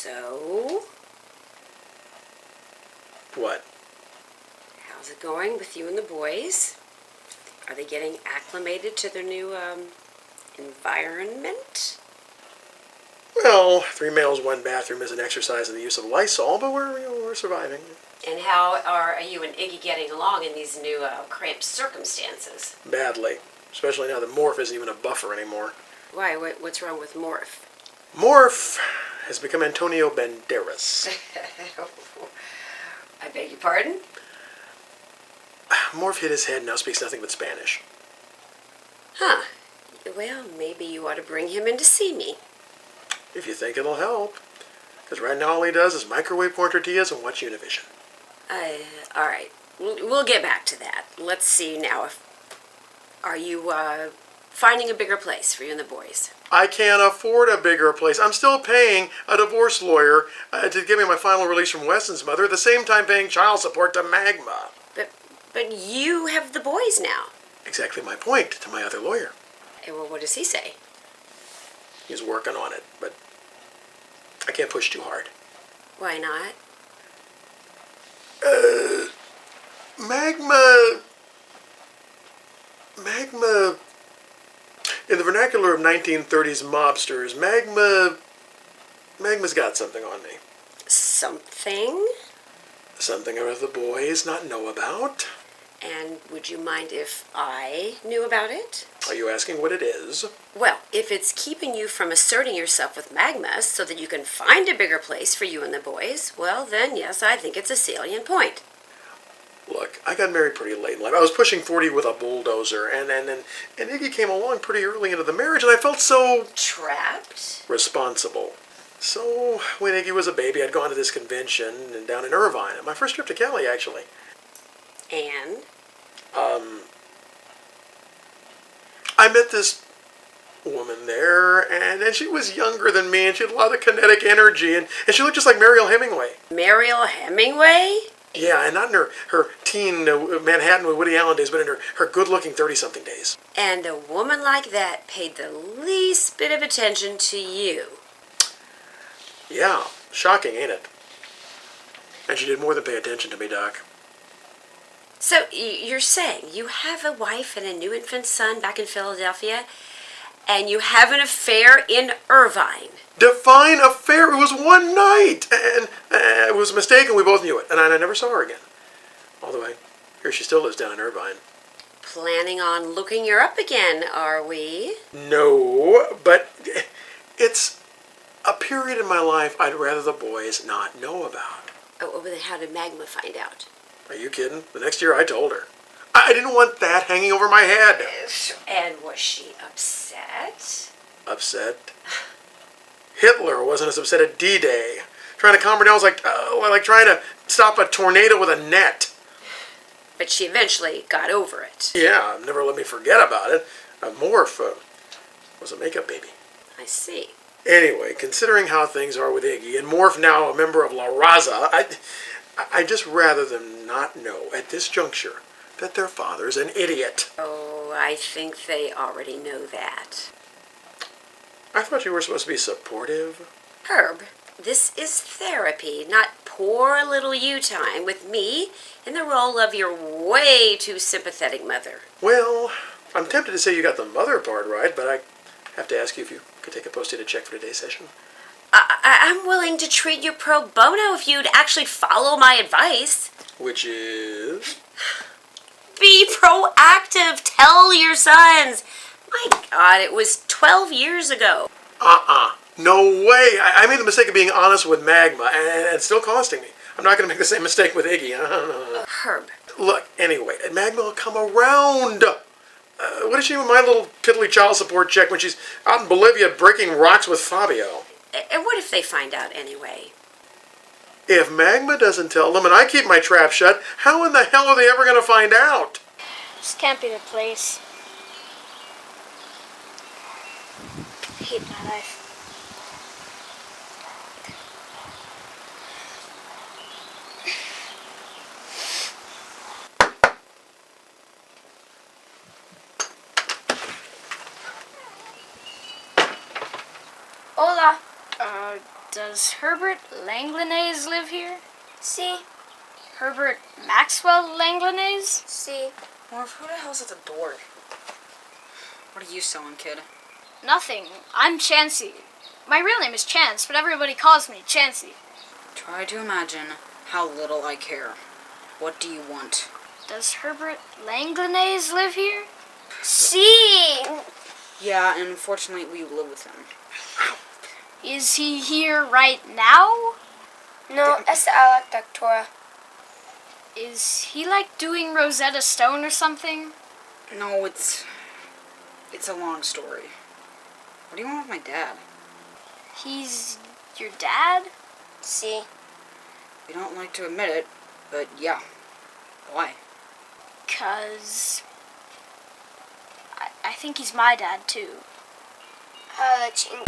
So, What? how's it going with you and the boys? Are they getting acclimated to their new, environment? Well, 3 males, 1 bathroom is an exercise in the use of Lysol, but we're surviving. And how are you and Iggy getting along in these new, cramped circumstances? Badly. Especially now that Morph isn't even a buffer anymore. Why? What's wrong with Morph? Morph has become Antonio Banderas. I beg your pardon? Morph hit his head and now speaks nothing but Spanish. Huh. Well, maybe you ought to bring him in to see me. If you think it'll help. Because right now all he does is microwave corn tortillas and watch Univision. All right. We'll get back to that. Let's see now. Are you, finding a bigger place for you and the boys? I can't afford a bigger place. I'm still paying a divorce lawyer to give me my final release from Weston's mother, at the same time paying child support to Magma. But you have the boys now. Exactly my point to my other lawyer. Well, what does he say? He's working on it, but I can't push too hard. Why not? Magma, in the vernacular of 1930s mobsters, Magma's got something on me. Something? Something or the boys not know about. And would you mind if I knew about it? Are you asking what it is? Well, if it's keeping you from asserting yourself with Magma so that you can find a bigger place for you and the boys, well then, yes, I think it's a salient point. Look, I got married pretty late in life. I was pushing 40 with a bulldozer, and Iggy came along pretty early into the marriage, and I felt so... Trapped? responsible. So, when Iggy was a baby, I'd gone to this convention down in Irvine, my first trip to Cali, actually. And? I met this woman there, and she was younger than me, and she had a lot of kinetic energy, and she looked just like Mariel Hemingway. Mariel Hemingway? Yeah, and not in her teen Manhattan with Woody Allen days, but in her good-looking 30-something days. And a woman like that paid the least bit of attention to you. Yeah, shocking, ain't it? And she did more than pay attention to me, Doc. So, you're saying you have a wife and a new infant son back in Philadelphia, and you have an affair in Irvine? Define affair. It was one night, and it was a mistake, and we both knew it, and I never saw her again. Although here she still lives down in Irvine. Planning on looking her up again, are we? No, but it's a period in my life I'd rather the boys not know about. Oh, well, then how did Magma find out? Are you kidding? The next year I told her. I didn't want that hanging over my head. And was she upset? Upset? Hitler wasn't as upset at D-Day. Trying to calm her down was like trying to stop a tornado with a net. But she eventually got over it. Yeah, never let me forget about it. Morph was a makeup baby. I see. Anyway, considering how things are with Iggy, and Morph now a member of La Raza, I'd just rather them not know at this juncture that their father's an idiot. Oh, I think they already know that. I thought you were supposed to be supportive. Herb, this is therapy, not poor little you time with me in the role of your way too sympathetic mother. Well, I'm tempted to say you got the mother part right, but I have to ask you if you could take a posted check for today's session. I'm willing to treat you pro bono if you'd actually follow my advice. Which is? Be proactive. Tell your sons. My God, it was 12 years ago. No way. I made the mistake of being honest with Magma, and it's still costing me. I'm not going to make the same mistake with Iggy. Herb. Look, anyway, Magma will come around. What is she with my little piddly child support check when she's out in Bolivia breaking rocks with Fabio? And what if they find out anyway? If Magma doesn't tell them and I keep my trap shut, how in the hell are they ever going to find out? This can't be the place. I hate my life. Hola. Does Herbert Langlanais live here? See? Herbert Maxwell Langlanais? See? Morph, who the hell's at the door? What are you selling, kid? Nothing. I'm Chansey. My real name is Chance, but everybody calls me Chansey. Try to imagine how little I care. What do you want? Does Herbert Langlanais live here? See? Yeah, and unfortunately we live with him. Is he here right now? No, esta a la doctora. Is he like doing Rosetta Stone or something? No, it's a long story. What do you want with my dad? He's your dad? See? We don't like to admit it, but yeah. Why? 'Cause I think he's my dad too. Ching.